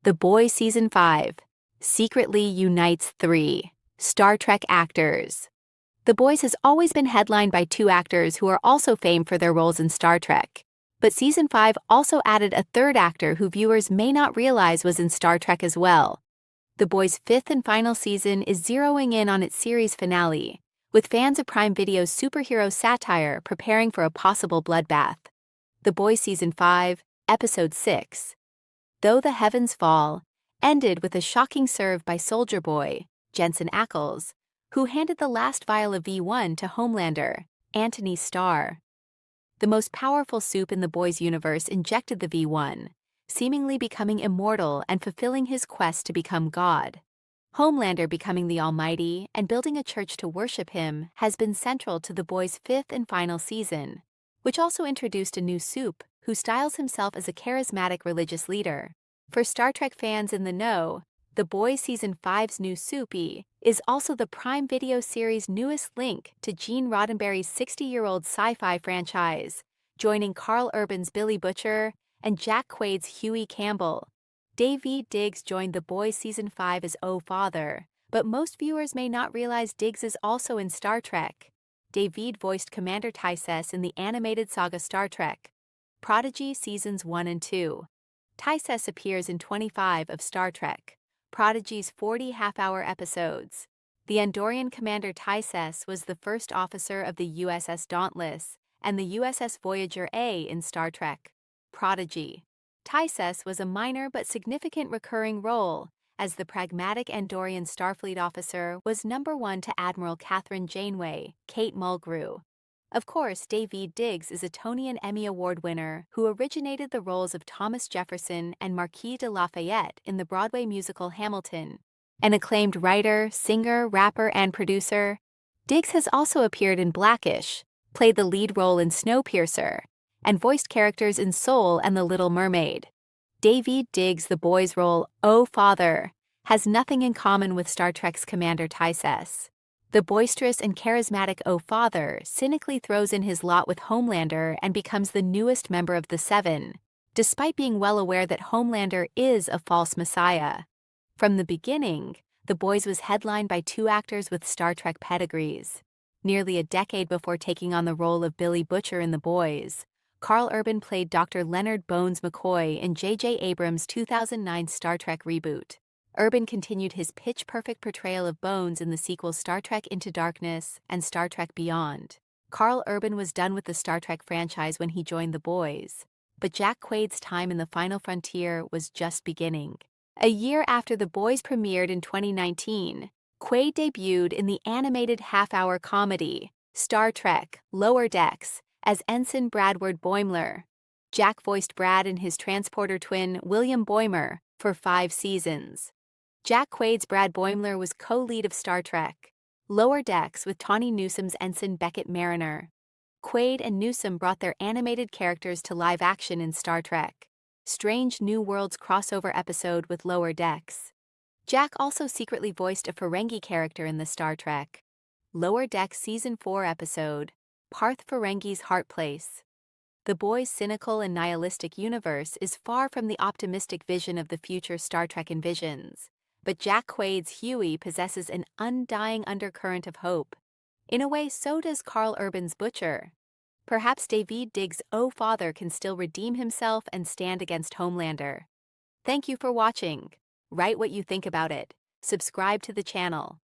The Boys Season 5 secretly unites three Star Trek actors. The Boys has always been headlined by two actors who are also famed for their roles in Star Trek. But Season 5 also added a third actor who viewers may not realize was in Star Trek as well. The Boys' fifth and final season is zeroing in on its series finale, with fans of Prime Video's superhero satire preparing for a possible bloodbath. The Boys Season 5, Episode 6, Though the Heavens Fall, ended with a shocking serve by Soldier Boy, Jensen Ackles, who handed the last vial of V1 to Homelander, Anthony Starr. The most powerful soup in the Boys universe injected the V1, seemingly becoming immortal and fulfilling his quest to become God. Homelander becoming the Almighty and building a church to worship him has been central to the Boys' fifth and final season, which also introduced a new soup who styles himself as a charismatic religious leader. For Star Trek fans in the know, The Boys Season 5's new Soupy is also the Prime Video series' newest link to Gene Roddenberry's 60-year-old sci-fi franchise, joining Karl Urban's Billy Butcher and Jack Quaid's Huey Campbell. Daveed Diggs joined The Boys Season 5 as O-Father, but most viewers may not realize Diggs is also in Star Trek. Daveed voiced Commander Tyses in the animated saga Star Trek Prodigy Seasons 1 and 2. Tyses appears in 25 of Star Trek Prodigy's 40 half-hour episodes. The Andorian Commander Tyses was the first officer of the USS Dauntless and the USS Voyager A in Star Trek Prodigy. Tyses was a minor but significant recurring role, as the pragmatic Andorian Starfleet officer was number 1 to Admiral Catherine Janeway, Kate Mulgrew. Of course, Daveed Diggs is a Tony and Emmy Award winner who originated the roles of Thomas Jefferson and Marquis de Lafayette in the Broadway musical Hamilton. An acclaimed writer, singer, rapper, and producer, Diggs has also appeared in Blackish, played the lead role in Snowpiercer, and voiced characters in Soul and The Little Mermaid. Daveed Diggs' The Boys' role, O-Father, has nothing in common with Star Trek's Commander Tyses. The boisterous and charismatic O-Father cynically throws in his lot with Homelander and becomes the newest member of the Seven, despite being well aware that Homelander is a false messiah. From the beginning, The Boys was headlined by two actors with Star Trek pedigrees. Nearly a decade before taking on the role of Billy Butcher in The Boys, Karl Urban played Dr. Leonard Bones McCoy in J.J. Abrams' 2009 Star Trek reboot. Urban continued his pitch-perfect portrayal of Bones in the sequels Star Trek Into Darkness and Star Trek Beyond. Karl Urban was done with the Star Trek franchise when he joined The Boys, but Jack Quaid's time in the final frontier was just beginning. A year after The Boys premiered in 2019, Quaid debuted in the animated half-hour comedy Star Trek Lower Decks as Ensign Bradward Boimler. Jack voiced Brad in his transporter twin William Boimler for 5 seasons. Jack Quaid's Brad Boimler was co-lead of Star Trek Lower Decks with Tawny Newsom's Ensign Beckett Mariner. Quaid and Newsom brought their animated characters to live action in Star Trek Strange New Worlds crossover episode with Lower Decks. Jack also secretly voiced a Ferengi character in the Star Trek Lower Decks Season 4 episode Parth Ferengi's Heart Place. The Boys' cynical and nihilistic universe is far from the optimistic vision of the future Star Trek envisions, but Jack Quaid's Huey possesses an undying undercurrent of hope. In a way, so does Karl Urban's Butcher. Perhaps Daveed Diggs' O-Father can still redeem himself and stand against Homelander. Thank you for watching. Write what you think about it. Subscribe to the channel.